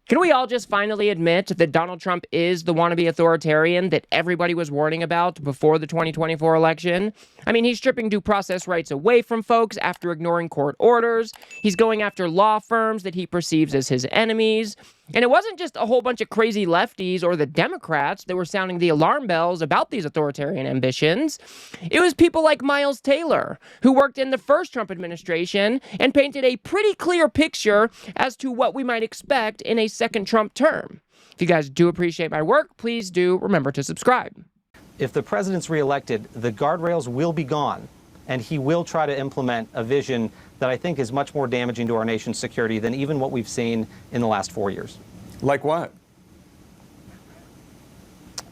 Can we all just finally admit that Donald Trump is the wannabe authoritarian that everybody was warning about before the 2024 election? I mean, he's stripping due process rights away from folks after ignoring court orders. He's going after law firms that he perceives as his enemies. And it wasn't just a whole bunch of crazy lefties or the Democrats that were sounding the alarm bells about these authoritarian ambitions. It was people like Miles Taylor, who worked in the first Trump administration and painted a pretty clear picture as to what we might expect in a second Trump term. If you guys do appreciate my work, please do remember to subscribe. If the president's reelected, the guardrails will be gone, and he will try to implement a vision that I think is much more damaging to our nation's security than even what we've seen in the last 4 years. Like what?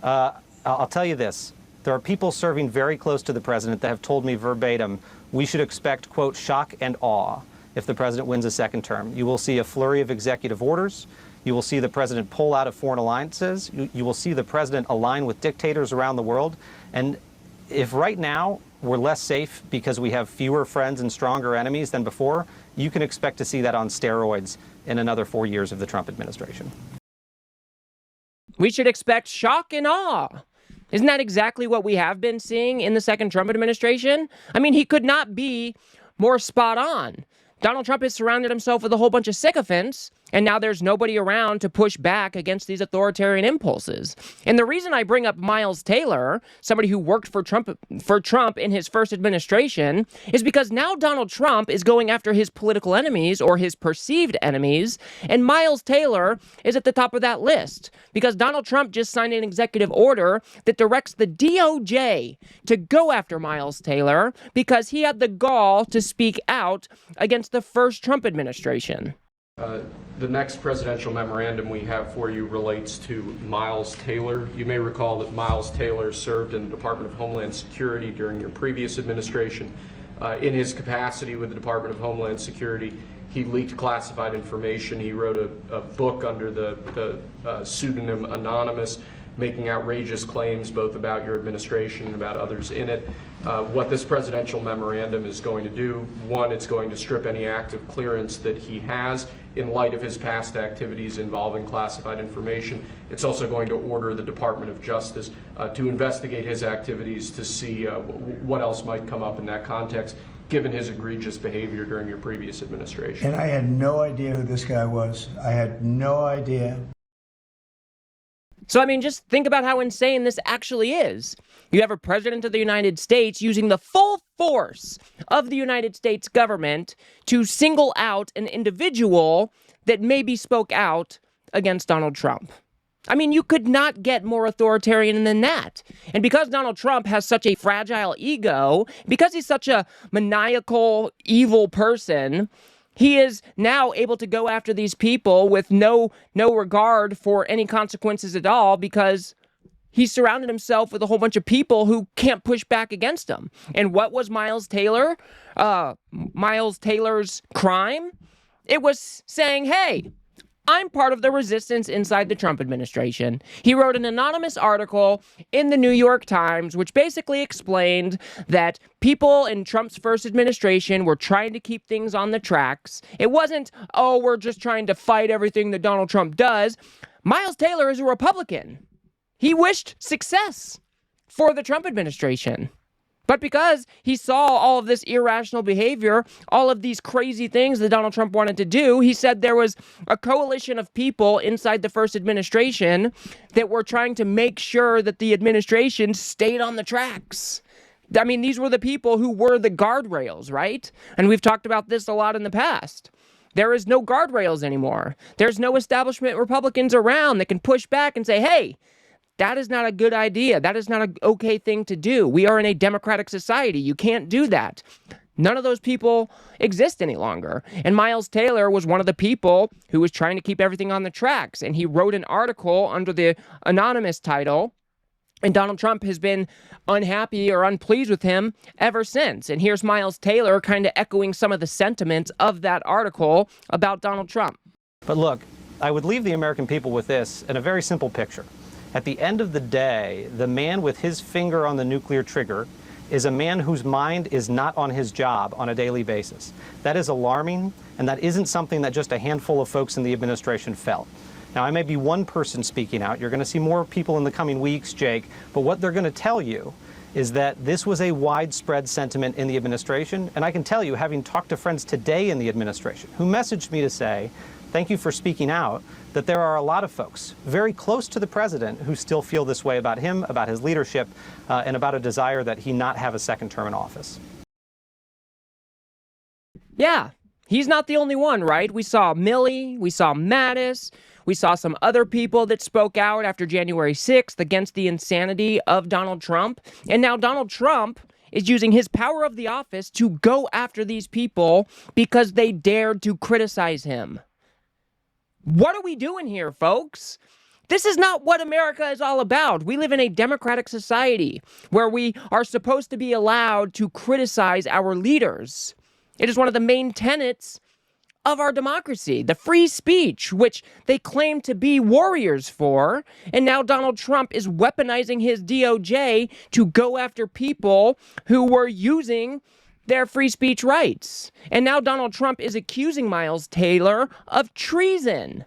I'll tell you this. There are people serving very close to the president that have told me verbatim, we should expect, quote, shock and awe if the president wins a second term. You will see a flurry of executive orders. You will see the president pull out of foreign alliances. You will see the president align with dictators around the world. And if right now we're less safe because we have fewer friends and stronger enemies than before, you can expect to see that on steroids in another 4 years of the Trump administration. We should expect shock and awe. Isn't that exactly what we have been seeing in the second Trump administration? I mean, he could not be more spot on. Donald Trump has surrounded himself with a whole bunch of sycophants, and now there's nobody around to push back against these authoritarian impulses. And the reason I bring up Miles Taylor, somebody who worked for Trump in his first administration, is because now Donald Trump is going after his political enemies or his perceived enemies, and Miles Taylor is at the top of that list because Donald Trump just signed an executive order that directs the DOJ to go after Miles Taylor because he had the gall to speak out against the first Trump administration. The next presidential memorandum we have for you relates to Miles Taylor. You may recall that Miles Taylor served in the Department of Homeland Security during your previous administration. In his capacity with the Department of Homeland Security, he leaked classified information. He wrote a book under the pseudonym Anonymous, making outrageous claims both about your administration and about others in it. What this presidential memorandum is going to do, one, it's going to strip any active clearance that he has in light of his past activities involving classified information. It's also going to order the Department of Justice to investigate his activities to see what else might come up in that context, given his egregious behavior during your previous administration. And I had no idea who this guy was. I had no idea. So, I mean, just think about how insane this actually is. You have a president of the United States using the full force of the United States government to single out an individual that maybe spoke out against Donald Trump. I mean, you could not get more authoritarian than that. And because Donald Trump has such a fragile ego, because he's such a maniacal, evil person, he is now able to go after these people with no regard for any consequences at all because he's surrounded himself with a whole bunch of people who can't push back against him. And what was Miles Taylor? Miles Taylor's crime? It was saying, hey, I'm part of the resistance inside the Trump administration. He wrote an anonymous article in the New York Times, which basically explained that people in Trump's first administration were trying to keep things on the tracks. It wasn't, oh, we're just trying to fight everything that Donald Trump does. Miles Taylor is a Republican. He wished success for the Trump administration. But because he saw all of this irrational behavior, all of these crazy things that Donald Trump wanted to do, he said there was a coalition of people inside the first administration that were trying to make sure that the administration stayed on the tracks. I mean, these were the people who were the guardrails, right? And we've talked about this a lot in the past. There is no guardrails anymore. There's no establishment Republicans around that can push back and say, hey, that is not a good idea. That is not an okay thing to do. We are in a democratic society. You can't do that. None of those people exist any longer. And Miles Taylor was one of the people who was trying to keep everything on the tracks. And he wrote an article under the anonymous title. And Donald Trump has been unhappy or unpleased with him ever since. And here's Miles Taylor kind of echoing some of the sentiments of that article about Donald Trump. But look, I would leave the American people with this and a very simple picture. At the end of the day, the man with his finger on the nuclear trigger is a man whose mind is not on his job on a daily basis. That is alarming, and that isn't something that just a handful of folks in the administration felt. Now, I may be one person speaking out. You're going to see more people in the coming weeks, Jake, but what they're going to tell you is that this was a widespread sentiment in the administration. And I can tell you, having talked to friends today in the administration who messaged me to say, thank you for speaking out, that there are a lot of folks very close to the president who still feel this way about him, about his leadership, and about a desire that he not have a second term in office. Yeah, he's not the only one, right? We saw Milley, we saw Mattis, we saw some other people that spoke out after January 6th against the insanity of Donald Trump. And now Donald Trump is using his power of the office to go after these people because they dared to criticize him. What are we doing here, folks? This is not what America is all about. We live in a democratic society where we are supposed to be allowed to criticize our leaders. It is one of the main tenets of our democracy, the free speech, which they claim to be warriors for. And now Donald Trump is weaponizing his DOJ to go after people who were using their free speech rights. And now Donald Trump is accusing Miles Taylor of treason.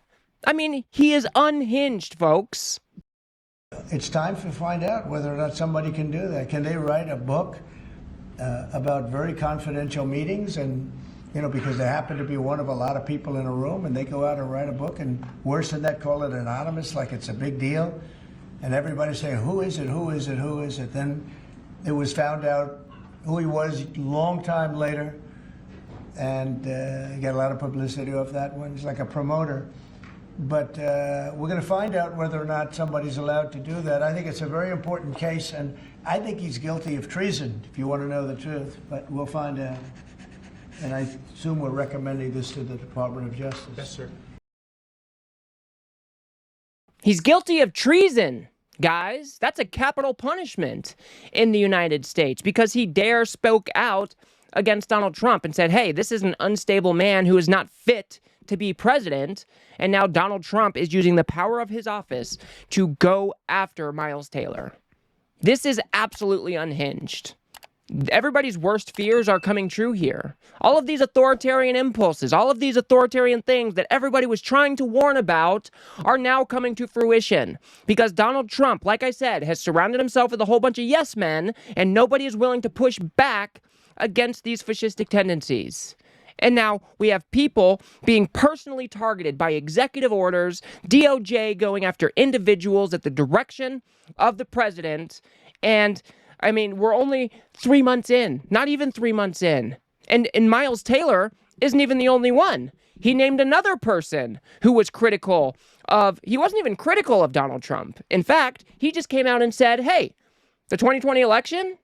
I mean, he is unhinged, folks. It's time to find out whether or not somebody can do that. Can they write a book about very confidential meetings, and because they happen to be one of a lot of people in a room, and they go out and write a book, and worse than that, call it anonymous, like it's a big deal, and everybody say, who is it, who is it, who is it? Then it was found out who he was a long time later, and he got a lot of publicity off that one. He's like a promoter. But we're going to find out whether or not somebody's allowed to do that. I think it's a very important case, and I think he's guilty of treason, if you want to know the truth. But we'll find out. And I assume we're recommending this to the Department of Justice. Yes, sir. He's guilty of treason, guys. That's a capital punishment in the United States because he spoke out against Donald Trump and said, hey, this is an unstable man who is not fit to be president. And now Donald Trump is using the power of his office to go after Miles Taylor. This is absolutely unhinged. Everybody's worst fears are coming true here. All of these authoritarian impulses, all of these authoritarian things that everybody was trying to warn about are now coming to fruition because Donald Trump, like I said, has surrounded himself with a whole bunch of yes men, and nobody is willing to push back against these fascistic tendencies. And now we have people being personally targeted by executive orders, DOJ going after individuals at the direction of the president. And I mean, we're only 3 months in, not even 3 months in. And Miles Taylor isn't even the only one. He named another person who was he wasn't even critical of Donald Trump. In fact, he just came out and said, hey, the 2020 election,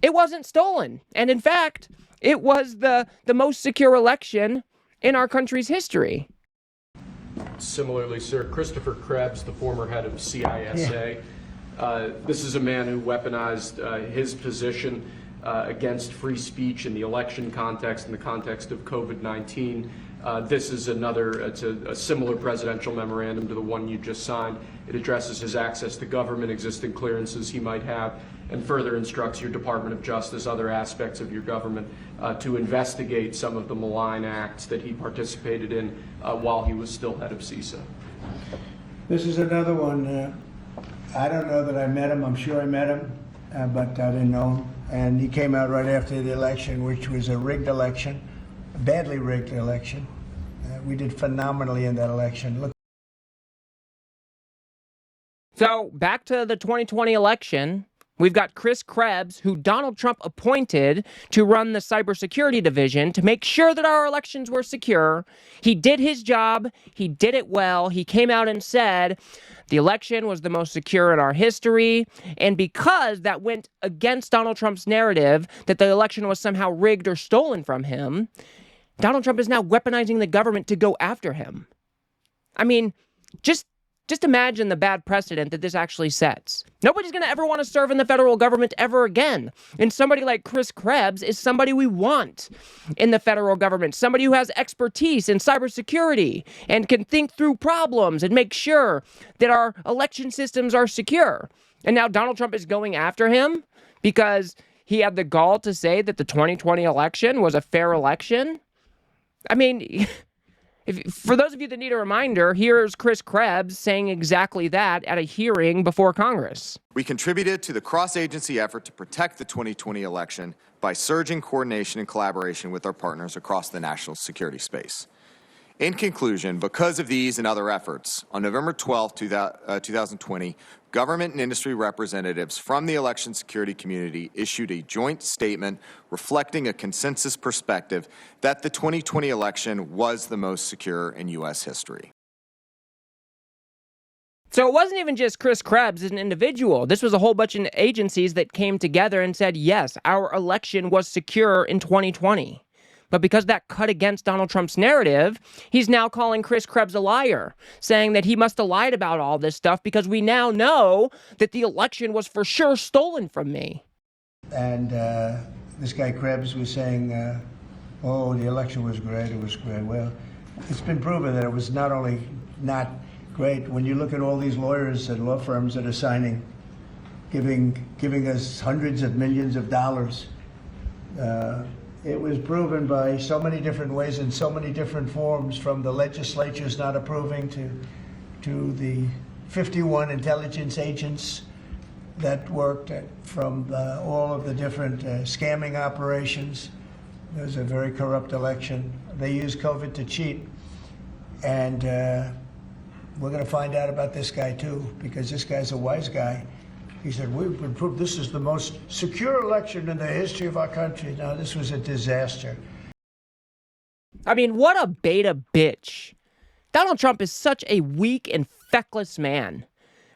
it wasn't stolen. And in fact, it was the most secure election in our country's history. Similarly, sir, Christopher Krebs, the former head of CISA, this is a man who weaponized his position against free speech in the election context, in the context of COVID-19. This is it's a similar presidential memorandum to the one you just signed. It addresses his access to government, existing clearances he might have, and further instructs your Department of Justice, other aspects of your government, to investigate some of the malign acts that he participated in while he was still head of CISA. This is another one. I don't know that I met him. I'm sure I met him, but I didn't know him. And he came out right after the election, which was a rigged election, a badly rigged election. We did phenomenally in that election. Look. So back to the 2020 election. We've got Chris Krebs, who Donald Trump appointed to run the cybersecurity division to make sure that our elections were secure. He did his job. He did it well. He came out and said the election was the most secure in our history. And because that went against Donald Trump's narrative that the election was somehow rigged or stolen from him, Donald Trump is now weaponizing the government to go after him. I mean, just imagine the bad precedent that this actually sets. Nobody's going to ever want to serve in the federal government ever again. And somebody like Chris Krebs is somebody we want in the federal government. Somebody who has expertise in cybersecurity and can think through problems and make sure that our election systems are secure. And now Donald Trump is going after him because he had the gall to say that the 2020 election was a fair election. I mean, For those of you that need a reminder, here's Chris Krebs saying exactly that at a hearing before Congress. We contributed to the cross-agency effort to protect the 2020 election by surging coordination and collaboration with our partners across the national security space. In conclusion, because of these and other efforts, on November 12, 2020, government and industry representatives from the election security community issued a joint statement reflecting a consensus perspective that the 2020 election was the most secure in U.S. history. So it wasn't even just Chris Krebs as an individual. This was a whole bunch of agencies that came together and said, yes, our election was secure in 2020. But because that cut against Donald Trump's narrative, he's now calling Chris Krebs a liar, saying that he must have lied about all this stuff because we now know that the election was for sure stolen from me. And this guy Krebs was saying, oh, the election was great, it was great. Well, it's been proven that it was not only not great. When you look at all these lawyers and law firms that are signing, giving us hundreds of millions of dollars, it was proven by so many different ways in so many different forms, from the legislatures not approving to the 51 intelligence agents that worked from all of the different scamming operations. It was a very corrupt election. They used COVID to cheat. And we're going to find out about this guy too, because this guy's a wise guy. He said, we've been proved this is the most secure election in the history of our country. Now, this was a disaster. I mean, what a beta bitch. Donald Trump is such a weak and feckless man.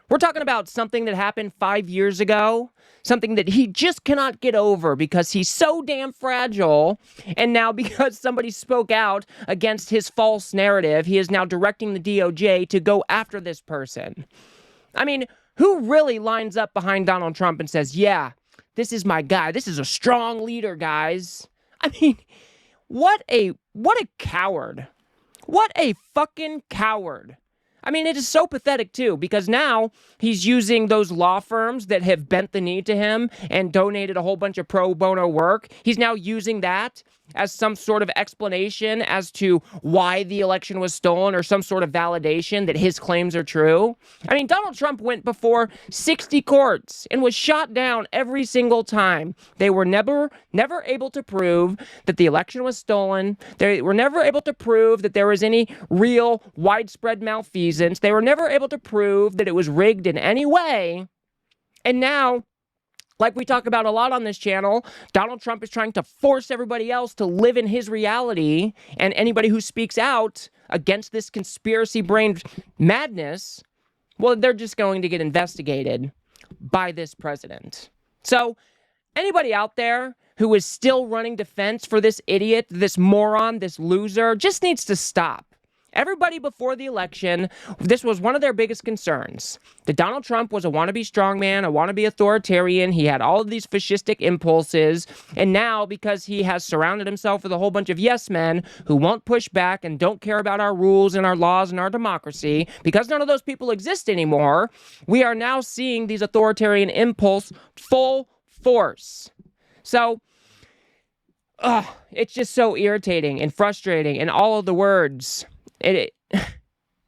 We're talking about something that happened 5 years ago, something that he just cannot get over because he's so damn fragile. And now because somebody spoke out against his false narrative, he is now directing the DOJ to go after this person. I mean, who really lines up behind Donald Trump and says, yeah, this is my guy. This is a strong leader, guys. I mean, what a coward. What a fucking coward. I mean, it is so pathetic, too, because now he's using those law firms that have bent the knee to him and donated a whole bunch of pro bono work. He's now using that as some sort of explanation as to why the election was stolen, or some sort of validation that his claims are true. I mean, Donald Trump went before 60 courts and was shot down every single time. They were never able to prove that the election was stolen. They were never able to prove that there was any real widespread malfeasance. They were never able to prove that it was rigged in any way. And now, like we talk about a lot on this channel, Donald Trump is trying to force everybody else to live in his reality, and anybody who speaks out against this conspiracy-brained madness, well, they're just going to get investigated by this president. So, anybody out there who is still running defense for this idiot, this moron, this loser, just needs to stop. Everybody before the election, this was one of their biggest concerns. That Donald Trump was a wannabe strongman, a wannabe authoritarian. He had all of these fascistic impulses. And now, because he has surrounded himself with a whole bunch of yes men who won't push back and don't care about our rules and our laws and our democracy, because none of those people exist anymore, we are now seeing these authoritarian impulse full force. So, it's just so irritating and frustrating, and all of the words.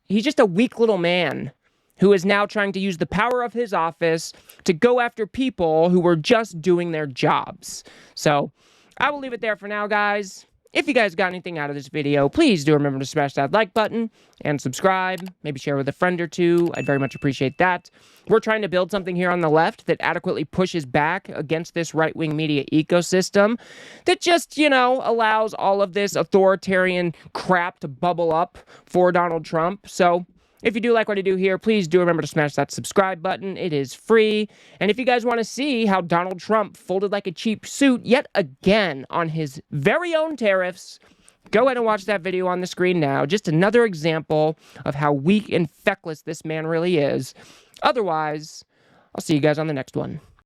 He's just a weak little man who is now trying to use the power of his office to go after people who were just doing their jobs. So I will leave it there for now, guys. If you guys got anything out of this video, please do remember to smash that like button and subscribe. Maybe share with a friend or two. I'd very much appreciate that. We're trying to build something here on the left that adequately pushes back against this right-wing media ecosystem that just, allows all of this authoritarian crap to bubble up for Donald Trump. So if you do like what I do here, please do remember to smash that subscribe button. It is free. And if you guys want to see how Donald Trump folded like a cheap suit yet again on his very own tariffs, go ahead and watch that video on the screen now. Just another example of how weak and feckless this man really is. Otherwise, I'll see you guys on the next one.